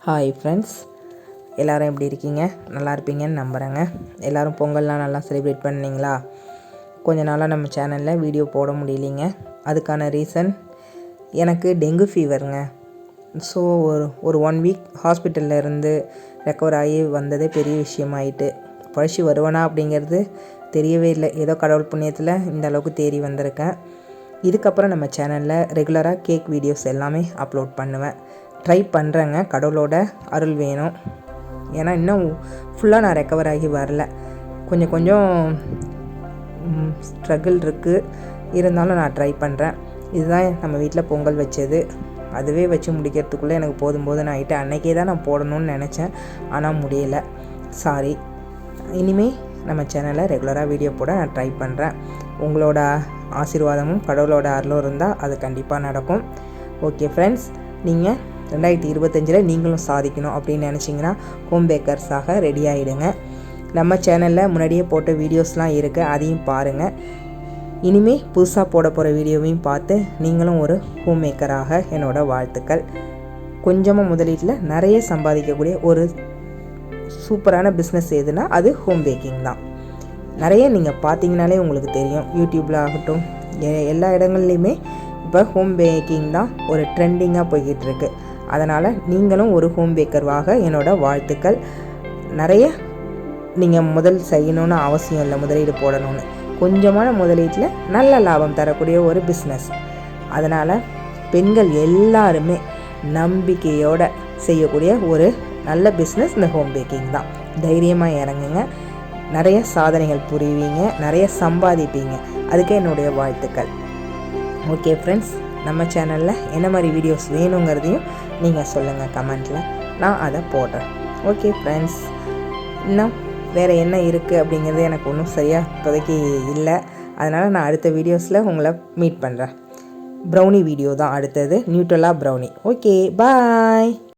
Hi friends, எல்லோரும் எப்படி இருக்கீங்க? நல்லா இருப்பீங்கன்னு நம்புகிறேங்க. எல்லோரும் பொங்கல்லாம் நல்லா செலிப்ரேட் பண்ணிங்களா? கொஞ்ச நாளாக நம்ம சேனலில் வீடியோ போட முடியலைங்க. அதுக்கான ரீசன் எனக்கு டெங்கு ஃபீவருங்க. ஸோ ஒரு 1 வீக் ஹாஸ்பிட்டலில் இருந்து ரெக்கவர் ஆகி வந்ததே பெரிய விஷயமாயிட்டு. பழச்சி வருவேனா அப்படிங்கிறது தெரியவே இல்லை. ஏதோ கடவுள் புண்ணியத்தில் இந்த அளவுக்கு தேறி வந்திருக்கேன். இதுக்கப்புறம் நம்ம சேனலில் ரெகுலராக கேக் வீடியோஸ் எல்லாமே அப்லோட் பண்ணுவேன். ட்ரை பண்ணுறேங்க. கடவுளோட அருள் வேணும். ஏன்னா இன்னும் ஃபுல்லாக நான் ரெக்கவர் ஆகி வரல. கொஞ்சம் ஸ்ட்ரகிள் இருக்குது. இருந்தாலும் நான் ட்ரை பண்ணுறேன். இதுதான் நம்ம வீட்டில் பொங்கல் வச்சது. அதுவே வச்சு முடிக்கிறதுக்குள்ளே எனக்கு போதும்னு ஆகிட்டு. அன்றைக்கே தான் நான் போடணும்னு நினச்சேன், ஆனால் முடியலை. சாரி. இனிமேல் நம்ம சேனலில் ரெகுலராக வீடியோ போட நான் ட்ரை பண்ணுறேன். உங்களோட ஆசீர்வாதமும் கடவுளோட அருளும் இருந்தால் அது கண்டிப்பாக நடக்கும். ஓகே ஃப்ரெண்ட்ஸ், நீங்கள் 2025 நீங்களும் சாதிக்கணும் அப்படின்னு நினச்சிங்கன்னா ஹோம் பேக்கர்ஸாக ரெடி ஆகிடுங்க. நம்ம சேனலில் முன்னாடியே போட்ட வீடியோஸ்லாம் இருக்குது, அதையும் பாருங்கள். இனிமேல் புதுசாக போட போகிற வீடியோவையும் பார்த்து நீங்களும் ஒரு ஹோம் மேக்கராக என்னோடய வாழ்த்துக்கள். கொஞ்சமாக முதலீட்டில் நிறைய சம்பாதிக்கக்கூடிய ஒரு சூப்பரான பிஸ்னஸ் எதுனா அது ஹோம் பேக்கிங் தான். நிறைய நீங்கள் பார்த்தீங்கனாலே உங்களுக்கு தெரியும். யூடியூப்பில் ஆகட்டும், எல்லா இடங்கள்லையுமே இப்போ ஹோம் பேக்கிங் தான் ஒரு ட்ரெண்டிங்காக போய்கிட்டு இருக்கு. அதனால் நீங்களும் ஒரு ஹோம் பேக்கர்வாக என்னோடய வாழ்த்துக்கள். நிறைய நீங்கள் முதல் செய்யணும்னு அவசியம் இல்லை, முதலீடு போடணும்னு. கொஞ்சமான முதலீட்டில் நல்ல லாபம் தரக்கூடிய ஒரு பிஸ்னஸ். அதனால் பெண்கள் எல்லாருமே நம்பிக்கையோடு செய்யக்கூடிய ஒரு நல்ல பிஸ்னஸ் இந்த ஹோம் பேக்கிங் தான். தைரியமாக இறங்குங்க. நிறைய சாதனைகள் புரிவீங்க, நிறைய சம்பாதிப்பீங்க. அதுக்கே என்னுடைய வாழ்த்துக்கள். ஓகே ஃப்ரெண்ட்ஸ், நம்ம சேனலில் என்ன மாதிரி வீடியோஸ் வேணுங்கிறதையும் நீங்கள் சொல்லுங்கள் கமெண்ட்டில். நான் அதை போடுறேன். ஓகே ஃப்ரெண்ட்ஸ், இன்னும் வேறு என்ன இருக்குது அப்படிங்கிறது எனக்கு ஒன்றும் சரியாக இப்போதைக்கு இல்லை. அதனால் நான் அடுத்த வீடியோஸில் உங்களை மீட் பண்ணுறேன். ப்ரௌனி வீடியோ தான் அடுத்தது, நியூட்ரலா ப்ரௌனி. ஓகே, பாய்.